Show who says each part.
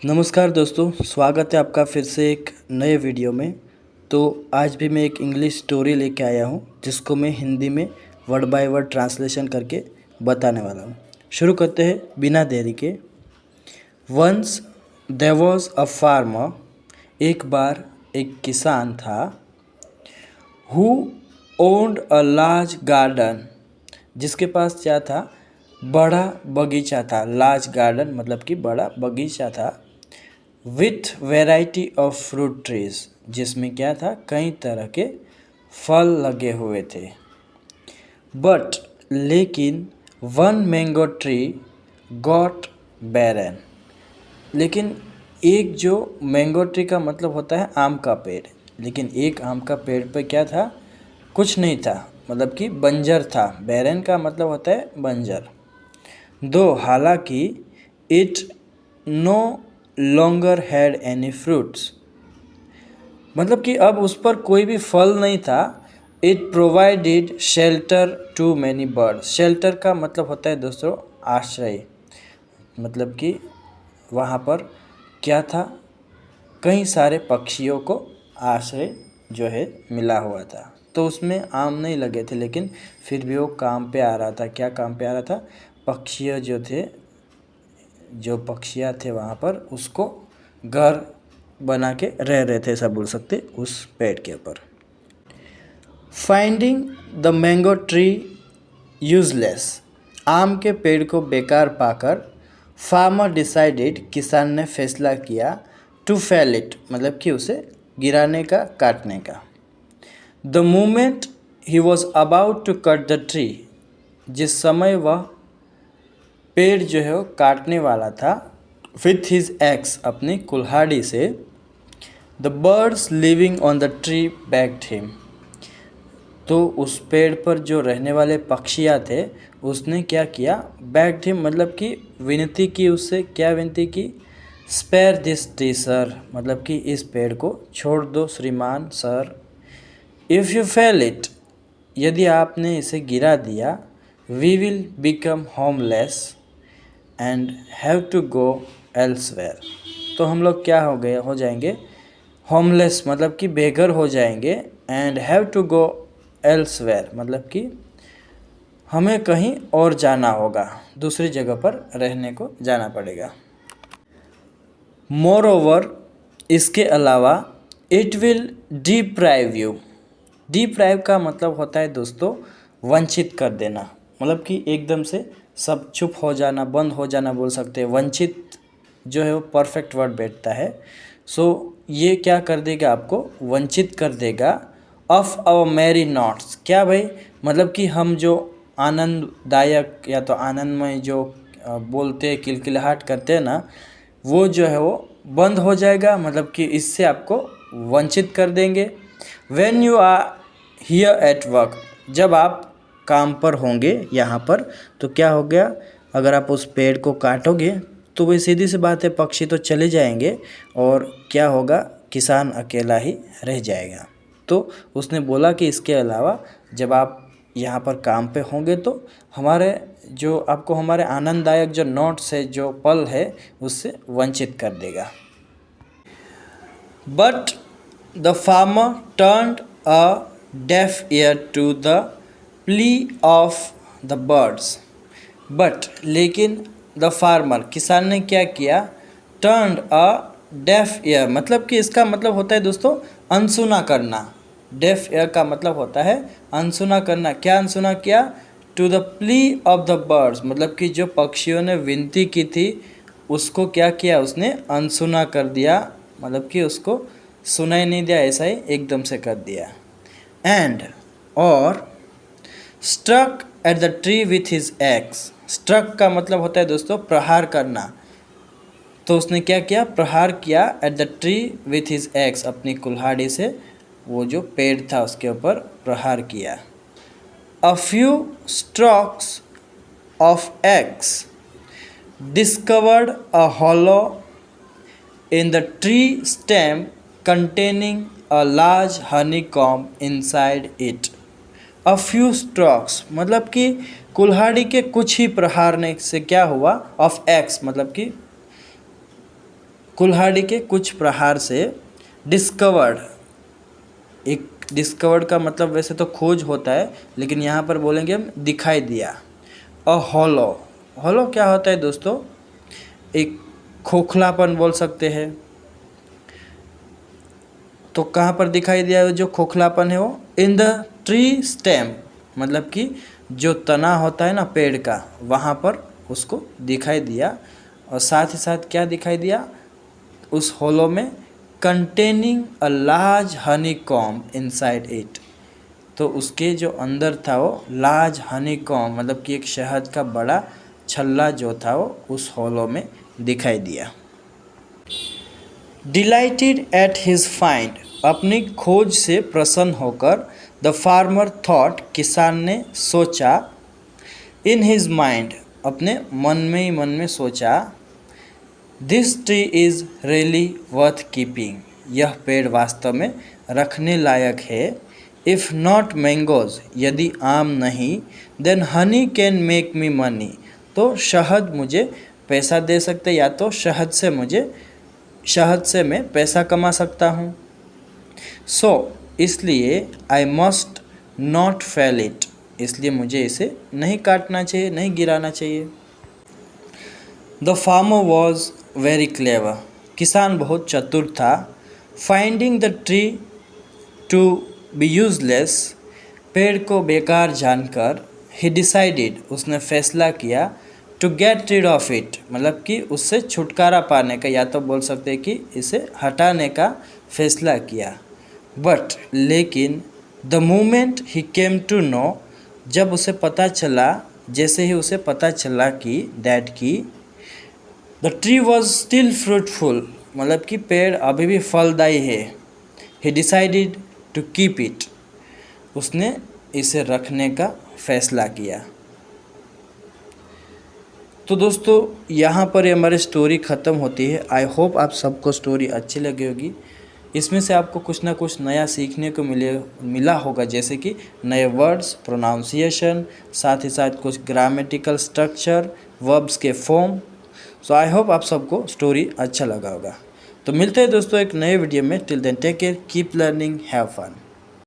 Speaker 1: नमस्कार दोस्तों, स्वागत है आपका फिर से एक नए वीडियो में। तो आज भी मैं एक इंग्लिश स्टोरी लेके आया हूँ जिसको मैं हिंदी में वर्ड बाय वर्ड ट्रांसलेशन करके बताने वाला हूँ। शुरू करते हैं बिना देरी के। Once there was a farmer, एक बार एक किसान था। Who owned a large garden, जिसके पास क्या था, बड़ा बगीचा था। लार्ज गार्डन मतलब कि बड़ा बगीचा था। With variety of fruit trees, जिसमें क्या था, कई तरह के फल लगे हुए थे। बट लेकिन वन मैंगो ट्री गॉट बैरन, लेकिन एक जो मैंगो ट्री का मतलब होता है आम का पेड़, लेकिन एक आम का पेड़ पे क्या था, कुछ नहीं था, मतलब कि बंजर था। बैरन का मतलब होता है बंजर। दो हालांकि it no longer had any fruits, मतलब कि अब उस पर कोई भी फल नहीं था। It provided shelter to many birds, shelter का मतलब होता है दोस्तों आश्रय, मतलब कि वहाँ पर क्या था, कई सारे पक्षियों को आश्रय जो है मिला हुआ था। तो उसमें आम नहीं लगे थे, लेकिन फिर भी वो काम पे आ रहा था। क्या काम पे आ रहा था, पक्षियों जो थे, जो पक्षियाँ थे वहाँ पर उसको घर बना के रह रहे थे, ऐसा बोल सकते उस पेड़ के ऊपर। Finding the mango tree useless, आम के पेड़ को बेकार पाकर फार्मर डिसाइडेड, किसान ने फैसला किया, टू फेल इट, मतलब कि उसे गिराने का, काटने का। The moment he was about to cut the tree, जिस समय वह पेड़ जो है वो काटने वाला था, विथ हिज एक्स, अपनी कुल्हाड़ी से, the birds living on the tree backed him, तो उस पेड़ पर जो रहने वाले पक्षियाँ थे उसने क्या किया, बैक्ड हिम मतलब कि विनती की उससे। क्या विनती की, स्पेयर दिस ट्री सर, मतलब कि इस पेड़ को छोड़ दो श्रीमान sir. If you fell it, यदि आपने इसे गिरा दिया, we will become homeless and have to go elsewhere, तो हम लोग क्या हो जाएंगे, होमलेस मतलब कि बेघर हो जाएंगे, and have to go elsewhere मतलब कि हमें कहीं और जाना होगा, दूसरी जगह पर रहने को जाना पड़ेगा। मोर ओवर, इसके अलावा, it will deprive you, deprive का मतलब होता है दोस्तों वंचित कर देना, मतलब कि एकदम से सब चुप हो जाना, बंद हो जाना बोल सकते हैं। वंचित जो है वो परफेक्ट वर्ड बैठता है। सो ये क्या कर देगा, आपको वंचित कर देगा ऑफ आवर मैरी नॉट्स। क्या भाई, मतलब कि हम जो आनंददायक या तो आनंदमय जो बोलते हैं, किलकिलाहट करते हैं ना, वो जो है वो बंद हो जाएगा, मतलब कि इससे आपको वंचित कर देंगे। When you are here at work, जब आप काम पर होंगे यहाँ पर, तो क्या हो गया, अगर आप उस पेड़ को काटोगे तो वही सीधी सी बात है, पक्षी तो चले जाएंगे और क्या होगा, किसान अकेला ही रह जाएगा। तो उसने बोला कि इसके अलावा जब आप यहाँ पर काम पे होंगे तो हमारे जो आपको हमारे आनंददायक जो नोट्स है, जो पल है, उससे वंचित कर देगा। But the farmer turned a deaf ear to the plea of the birds, but लेकिन द फार्मर, किसान ने क्या किया, टर्न्ड अ डेफ ईयर, मतलब कि इसका मतलब होता है दोस्तों अनसुना करना। डेफ ईयर का मतलब होता है अनसुना करना। क्या अनसुना किया, to the plea of the birds, मतलब कि जो पक्षियों ने विनती की थी उसको क्या किया, उसने अनसुना कर दिया, मतलब कि उसको सुनाई नहीं दिया, ऐसा ही एकदम से कर दिया। एंड और struck at the tree with his axe, struck का मतलब होता है दोस्तों प्रहार करना। तो उसने क्या किया, प्रहार किया eight the tree with his x, अपनी कुल्हाड़ी से वो जो पेड़ था उसके ऊपर प्रहार किया। A few strokes of x discovered a hollow in the tree stem containing a large honeycomb inside it. A few strokes मतलब कि कुल्हाड़ी के कुछ ही प्रहारने से क्या हुआ, ऑफ एक्स मतलब कि कुल्हाड़ी के कुछ प्रहार से डिस्कवर्ड, एक डिस्कवर्ड का मतलब वैसे तो खोज होता है, लेकिन यहाँ पर बोलेंगे हम दिखाई दिया। अ हॉलो, हॉलो क्या होता है दोस्तों? एक खोखलापन बोल सकते हैं। तो कहाँ पर दिखाई दिया जो खोखलापन है वो? इन द ट्री स्टेम, मतलब कि जो तना होता है ना पेड़ का, वहाँ पर उसको दिखाई दिया। और साथ ही साथ क्या दिखाई दिया उस होलो में? Containing a large Honey comb inside it. तो उसके जो अंदर था वो लार्ज हनी कॉम्ब, मतलब कि एक शहद का बड़ा छल्ला जो था वो उस होलो में दिखाई दिया। डिलाइटेड एट हिज फाइंड, अपनी खोज से प्रसन्न होकर द फार्मर थॉट, किसान ने सोचा। इन हिज माइंड, अपने मन में ही मन में सोचा। This tree is really worth keeping, यह पेड़ वास्तव में रखने लायक है। इफ़ नॉट मैंगोज, यदि आम नहीं, then honey can make me money, तो शहद मुझे पैसा दे सकते, या तो शहद से मैं पैसा कमा सकता हूँ। सो इसलिए I must not fell it, इसलिए मुझे इसे नहीं काटना चाहिए, नहीं गिराना चाहिए। The farmer was very clever, किसान बहुत चतुर था। Finding the tree to be useless, पेड़ को बेकार जानकर, ही डिसाइडेड, उसने फैसला किया, to get rid of it, मतलब कि उससे छुटकारा पाने का, या तो बोल सकते हैं कि इसे हटाने का फैसला किया। बट लेकिन the moment he came to know, जब उसे पता चला, जैसे ही उसे पता चला कि दैट की the tree was still fruitful, मतलब कि पेड़ अभी भी फलदायी है, he decided to keep it, उसने इसे रखने का फैसला किया। तो दोस्तों यहाँ पर हमारी स्टोरी ख़त्म होती है। आई होप आप सबको स्टोरी अच्छी लगी होगी। इसमें से आपको कुछ ना कुछ नया सीखने को मिला होगा, जैसे कि नए वर्ड्स, प्रोनाउंसिएशन, साथ ही साथ कुछ ग्रामेटिकल स्ट्रक्चर, वर्ब्स के फॉर्म। सो आई होप आप सबको स्टोरी अच्छा लगा होगा। तो मिलते हैं दोस्तों एक नए वीडियो में। Till then take care, keep learning, have fun.